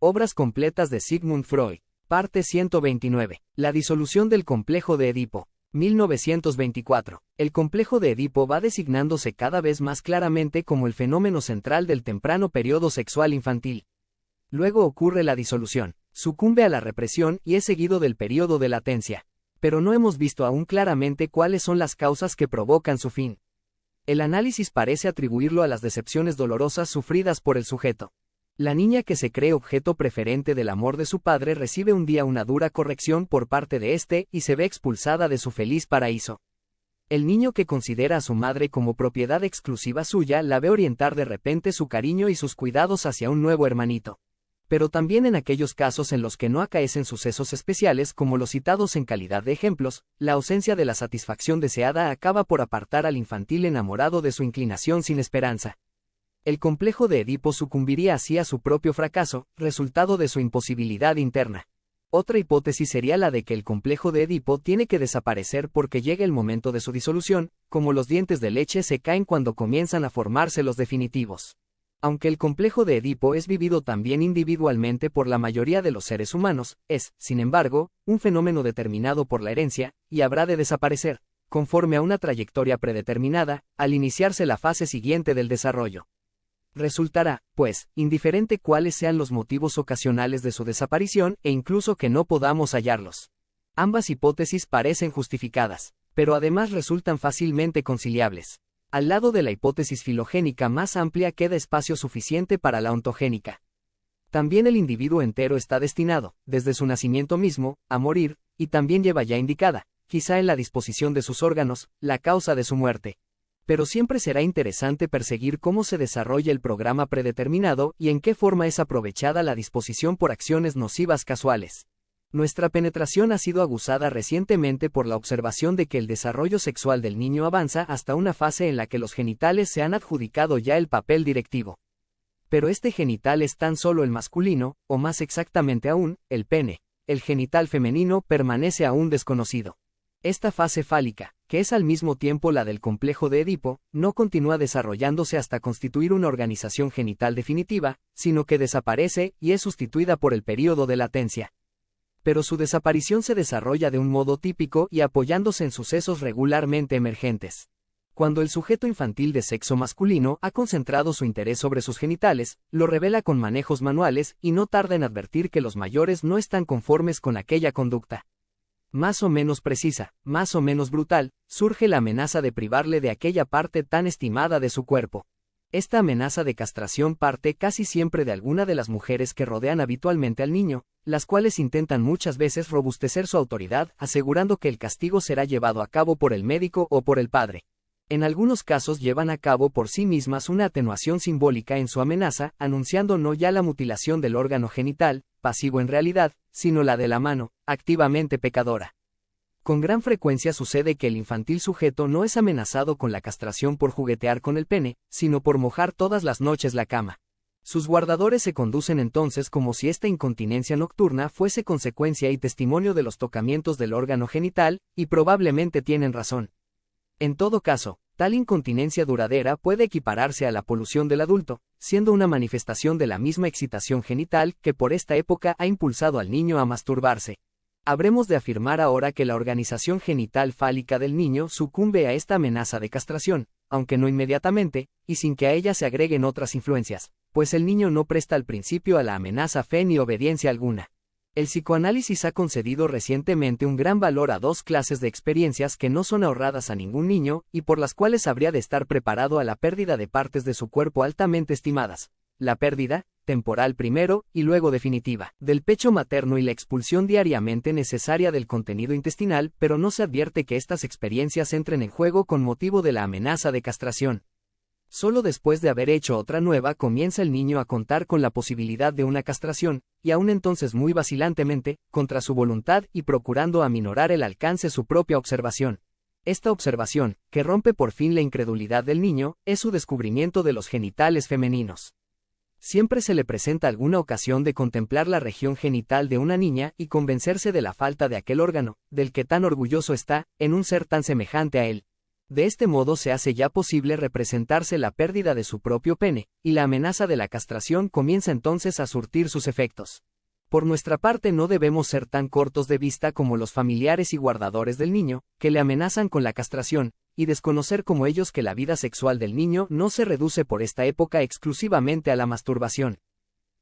Obras completas de Sigmund Freud. Parte 129. La disolución del complejo de Edipo. 1924. El complejo de Edipo va designándose cada vez más claramente como el fenómeno central del temprano periodo sexual infantil. Luego ocurre la disolución, sucumbe a la represión y es seguido del periodo de latencia. Pero no hemos visto aún claramente cuáles son las causas que provocan su fin. El análisis parece atribuirlo a las decepciones dolorosas sufridas por el sujeto. La niña que se cree objeto preferente del amor de su padre recibe un día una dura corrección por parte de éste y se ve expulsada de su feliz paraíso. El niño que considera a su madre como propiedad exclusiva suya la ve orientar de repente su cariño y sus cuidados hacia un nuevo hermanito. Pero también en aquellos casos en los que no acaecen sucesos especiales como los citados en calidad de ejemplos, la ausencia de la satisfacción deseada acaba por apartar al infantil enamorado de su inclinación sin esperanza. El complejo de Edipo sucumbiría así a su propio fracaso, resultado de su imposibilidad interna. Otra hipótesis sería la de que el complejo de Edipo tiene que desaparecer porque llega el momento de su disolución, como los dientes de leche se caen cuando comienzan a formarse los definitivos. Aunque el complejo de Edipo es vivido también individualmente por la mayoría de los seres humanos, es, sin embargo, un fenómeno determinado por la herencia, y habrá de desaparecer, conforme a una trayectoria predeterminada, al iniciarse la fase siguiente del desarrollo. Resultará, pues, indiferente cuáles sean los motivos ocasionales de su desaparición e incluso que no podamos hallarlos. Ambas hipótesis parecen justificadas, pero además resultan fácilmente conciliables. Al lado de la hipótesis filogénica más amplia queda espacio suficiente para la ontogénica. También el individuo entero está destinado, desde su nacimiento mismo, a morir, y también lleva ya indicada, quizá en la disposición de sus órganos, la causa de su muerte. Pero siempre será interesante perseguir cómo se desarrolla el programa predeterminado y en qué forma es aprovechada la disposición por acciones nocivas casuales. Nuestra penetración ha sido aguzada recientemente por la observación de que el desarrollo sexual del niño avanza hasta una fase en la que los genitales se han adjudicado ya el papel directivo. Pero este genital es tan solo el masculino, o más exactamente aún, el pene. El genital femenino permanece aún desconocido. Esta fase fálica, que es al mismo tiempo la del complejo de Edipo, no continúa desarrollándose hasta constituir una organización genital definitiva, sino que desaparece y es sustituida por el período de latencia. Pero su desaparición se desarrolla de un modo típico y apoyándose en sucesos regularmente emergentes. Cuando el sujeto infantil de sexo masculino ha concentrado su interés sobre sus genitales, lo revela con manejos manuales y no tarda en advertir que los mayores no están conformes con aquella conducta. Más o menos precisa, más o menos brutal, surge la amenaza de privarle de aquella parte tan estimada de su cuerpo. Esta amenaza de castración parte casi siempre de alguna de las mujeres que rodean habitualmente al niño, las cuales intentan muchas veces robustecer su autoridad, asegurando que el castigo será llevado a cabo por el médico o por el padre. En algunos casos llevan a cabo por sí mismas una atenuación simbólica en su amenaza, anunciando no ya la mutilación del órgano genital, pasivo en realidad, sino la de la mano, activamente pecadora. Con gran frecuencia sucede que el infantil sujeto no es amenazado con la castración por juguetear con el pene, sino por mojar todas las noches la cama. Sus guardadores se conducen entonces como si esta incontinencia nocturna fuese consecuencia y testimonio de los tocamientos del órgano genital, y probablemente tienen razón. En todo caso, tal incontinencia duradera puede equipararse a la polución del adulto, siendo una manifestación de la misma excitación genital que por esta época ha impulsado al niño a masturbarse. Habremos de afirmar ahora que la organización genital fálica del niño sucumbe a esta amenaza de castración, aunque no inmediatamente, y sin que a ella se agreguen otras influencias, pues el niño no presta al principio a la amenaza fe ni obediencia alguna. El psicoanálisis ha concedido recientemente un gran valor a dos clases de experiencias que no son ahorradas a ningún niño y por las cuales habría de estar preparado a la pérdida de partes de su cuerpo altamente estimadas. La pérdida, temporal primero y luego definitiva, del pecho materno y la expulsión diariamente necesaria del contenido intestinal, pero no se advierte que estas experiencias entren en juego con motivo de la amenaza de castración. Solo después de haber hecho otra nueva comienza el niño a contar con la posibilidad de una castración, y aún entonces muy vacilantemente, contra su voluntad y procurando aminorar el alcance su propia observación. Esta observación, que rompe por fin la incredulidad del niño, es su descubrimiento de los genitales femeninos. Siempre se le presenta alguna ocasión de contemplar la región genital de una niña y convencerse de la falta de aquel órgano, del que tan orgulloso está, en un ser tan semejante a él. De este modo se hace ya posible representarse la pérdida de su propio pene, y la amenaza de la castración comienza entonces a surtir sus efectos. Por nuestra parte no debemos ser tan cortos de vista como los familiares y guardadores del niño, que le amenazan con la castración, y desconocer como ellos que la vida sexual del niño no se reduce por esta época exclusivamente a la masturbación.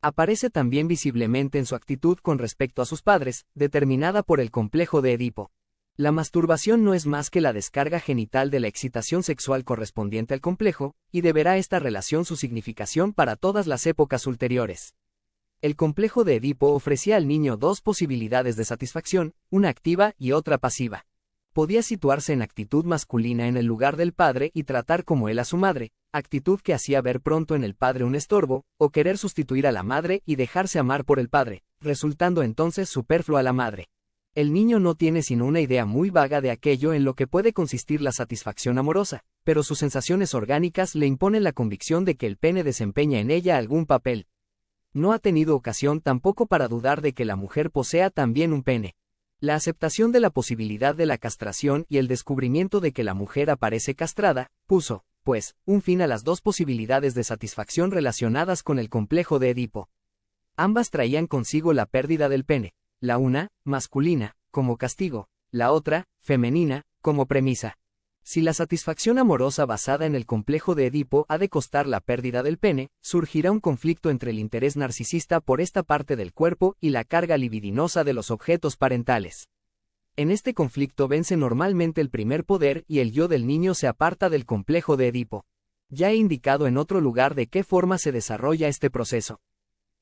Aparece también visiblemente en su actitud con respecto a sus padres, determinada por el complejo de Edipo. La masturbación no es más que la descarga genital de la excitación sexual correspondiente al complejo, y deberá esta relación su significación para todas las épocas ulteriores. El complejo de Edipo ofrecía al niño dos posibilidades de satisfacción, una activa y otra pasiva. Podía situarse en actitud masculina en el lugar del padre y tratar como él a su madre, actitud que hacía ver pronto en el padre un estorbo, o querer sustituir a la madre y dejarse amar por el padre, resultando entonces superflua a la madre. El niño no tiene sino una idea muy vaga de aquello en lo que puede consistir la satisfacción amorosa, pero sus sensaciones orgánicas le imponen la convicción de que el pene desempeña en ella algún papel. No ha tenido ocasión tampoco para dudar de que la mujer posea también un pene. La aceptación de la posibilidad de la castración y el descubrimiento de que la mujer aparece castrada, puso, pues, un fin a las dos posibilidades de satisfacción relacionadas con el complejo de Edipo. Ambas traían consigo la pérdida del pene. La una, masculina, como castigo, la otra, femenina, como premisa. Si la satisfacción amorosa basada en el complejo de Edipo ha de costar la pérdida del pene, surgirá un conflicto entre el interés narcisista por esta parte del cuerpo y la carga libidinosa de los objetos parentales. En este conflicto vence normalmente el primer poder y el yo del niño se aparta del complejo de Edipo. Ya he indicado en otro lugar de qué forma se desarrolla este proceso.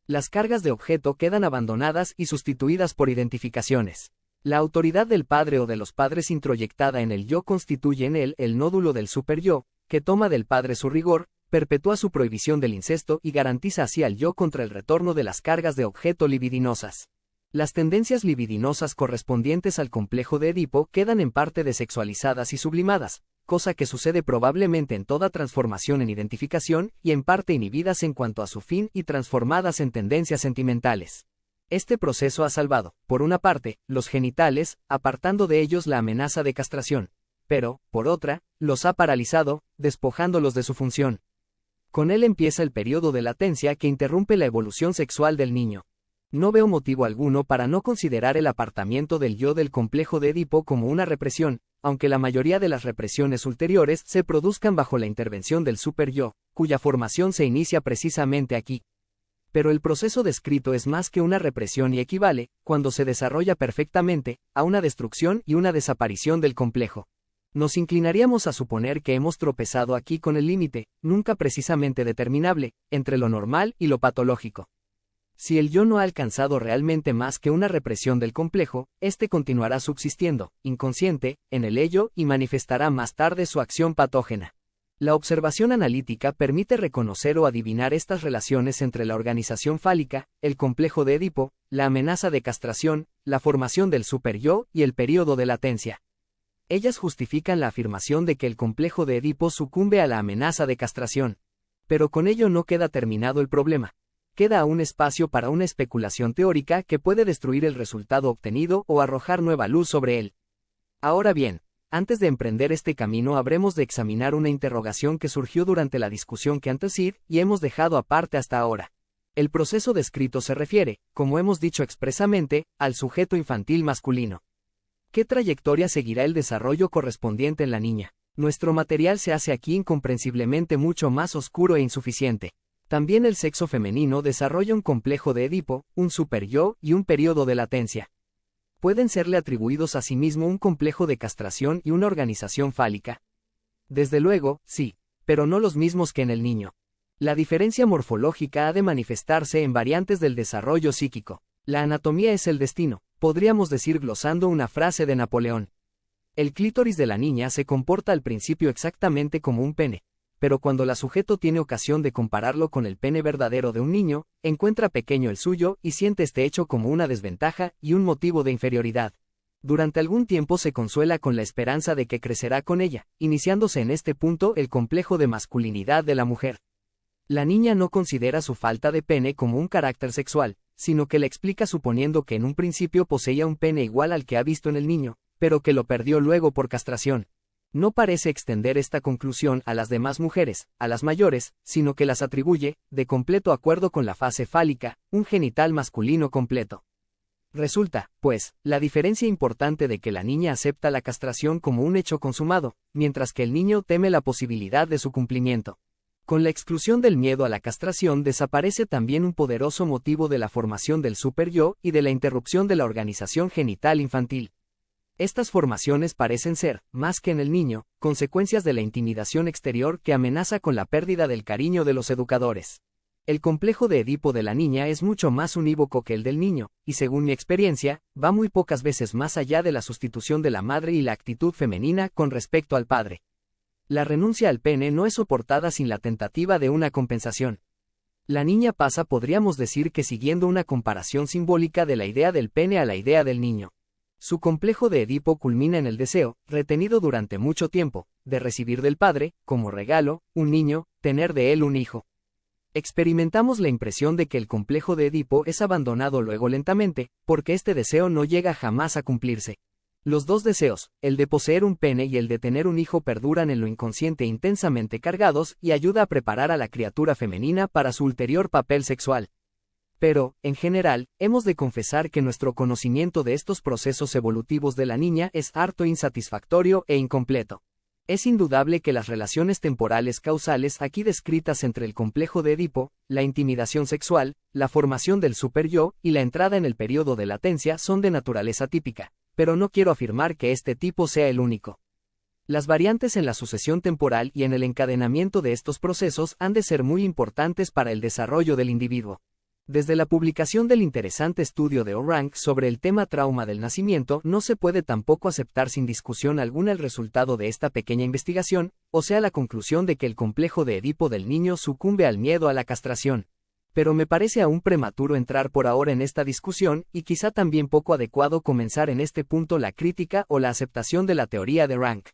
Las cargas de objeto quedan abandonadas y sustituidas por identificaciones. La autoridad del padre o de los padres introyectada en el yo constituye en él el nódulo del superyo, que toma del padre su rigor, perpetúa su prohibición del incesto y garantiza así al yo contra el retorno de las cargas de objeto libidinosas. Las tendencias libidinosas correspondientes al complejo de Edipo quedan en parte desexualizadas y sublimadas, cosa que sucede probablemente en toda transformación en identificación y en parte inhibidas en cuanto a su fin y transformadas en tendencias sentimentales. Este proceso ha salvado, por una parte, los genitales, apartando de ellos la amenaza de castración, pero, por otra, los ha paralizado, despojándolos de su función. Con él empieza el periodo de latencia que interrumpe la evolución sexual del niño. No veo motivo alguno para no considerar el apartamiento del yo del complejo de Edipo como una represión, aunque la mayoría de las represiones ulteriores se produzcan bajo la intervención del superyo, cuya formación se inicia precisamente aquí. Pero el proceso descrito es más que una represión y equivale, cuando se desarrolla perfectamente, a una destrucción y una desaparición del complejo. Nos inclinaríamos a suponer que hemos tropezado aquí con el límite, nunca precisamente determinable, entre lo normal y lo patológico. Si el yo no ha alcanzado realmente más que una represión del complejo, éste continuará subsistiendo, inconsciente, en el ello y manifestará más tarde su acción patógena. La observación analítica permite reconocer o adivinar estas relaciones entre la organización fálica, el complejo de Edipo, la amenaza de castración, la formación del superyo y el período de latencia. Ellas justifican la afirmación de que el complejo de Edipo sucumbe a la amenaza de castración. Pero con ello no queda terminado el problema. Queda aún espacio para una especulación teórica que puede destruir el resultado obtenido o arrojar nueva luz sobre él. Ahora bien, antes de emprender este camino habremos de examinar una interrogación que surgió durante la discusión que antecede y hemos dejado aparte hasta ahora. El proceso descrito se refiere, como hemos dicho expresamente, al sujeto infantil masculino. ¿Qué trayectoria seguirá el desarrollo correspondiente en la niña? Nuestro material se hace aquí incomprensiblemente mucho más oscuro e insuficiente. También el sexo femenino desarrolla un complejo de Edipo, un superyo y un periodo de latencia. ¿Pueden serle atribuidos a sí mismo un complejo de castración y una organización fálica? Desde luego, sí, pero no los mismos que en el niño. La diferencia morfológica ha de manifestarse en variantes del desarrollo psíquico. La anatomía es el destino, podríamos decir glosando una frase de Napoleón. El clítoris de la niña se comporta al principio exactamente como un pene, pero cuando la sujeto tiene ocasión de compararlo con el pene verdadero de un niño, encuentra pequeño el suyo y siente este hecho como una desventaja y un motivo de inferioridad. Durante algún tiempo se consuela con la esperanza de que crecerá con ella, iniciándose en este punto el complejo de masculinidad de la mujer. La niña no considera su falta de pene como un carácter sexual, sino que la explica suponiendo que en un principio poseía un pene igual al que ha visto en el niño, pero que lo perdió luego por castración. No parece extender esta conclusión a las demás mujeres, a las mayores, sino que las atribuye, de completo acuerdo con la fase fálica, un genital masculino completo. Resulta, pues, la diferencia importante de que la niña acepta la castración como un hecho consumado, mientras que el niño teme la posibilidad de su cumplimiento. Con la exclusión del miedo a la castración desaparece también un poderoso motivo de la formación del superyo y de la interrupción de la organización genital infantil. Estas formaciones parecen ser, más que en el niño, consecuencias de la intimidación exterior que amenaza con la pérdida del cariño de los educadores. El complejo de Edipo de la niña es mucho más unívoco que el del niño, y según mi experiencia, va muy pocas veces más allá de la sustitución de la madre y la actitud femenina con respecto al padre. La renuncia al pene no es soportada sin la tentativa de una compensación. La niña pasa, podríamos decir que siguiendo una comparación simbólica de la idea del pene a la idea del niño. Su complejo de Edipo culmina en el deseo, retenido durante mucho tiempo, de recibir del padre, como regalo, un niño, tener de él un hijo. Experimentamos la impresión de que el complejo de Edipo es abandonado luego lentamente, porque este deseo no llega jamás a cumplirse. Los dos deseos, el de poseer un pene y el de tener un hijo, perduran en lo inconsciente intensamente cargados y ayuda a preparar a la criatura femenina para su ulterior papel sexual. Pero, en general, hemos de confesar que nuestro conocimiento de estos procesos evolutivos de la niña es harto insatisfactorio e incompleto. Es indudable que las relaciones temporales causales aquí descritas entre el complejo de Edipo, la intimidación sexual, la formación del superyo y la entrada en el periodo de latencia son de naturaleza típica, pero no quiero afirmar que este tipo sea el único. Las variantes en la sucesión temporal y en el encadenamiento de estos procesos han de ser muy importantes para el desarrollo del individuo. Desde la publicación del interesante estudio de O'Rank sobre el tema trauma del nacimiento, no se puede tampoco aceptar sin discusión alguna el resultado de esta pequeña investigación, o sea la conclusión de que el complejo de Edipo del niño sucumbe al miedo a la castración. Pero me parece aún prematuro entrar por ahora en esta discusión, y quizá también poco adecuado comenzar en este punto la crítica o la aceptación de la teoría de Rank.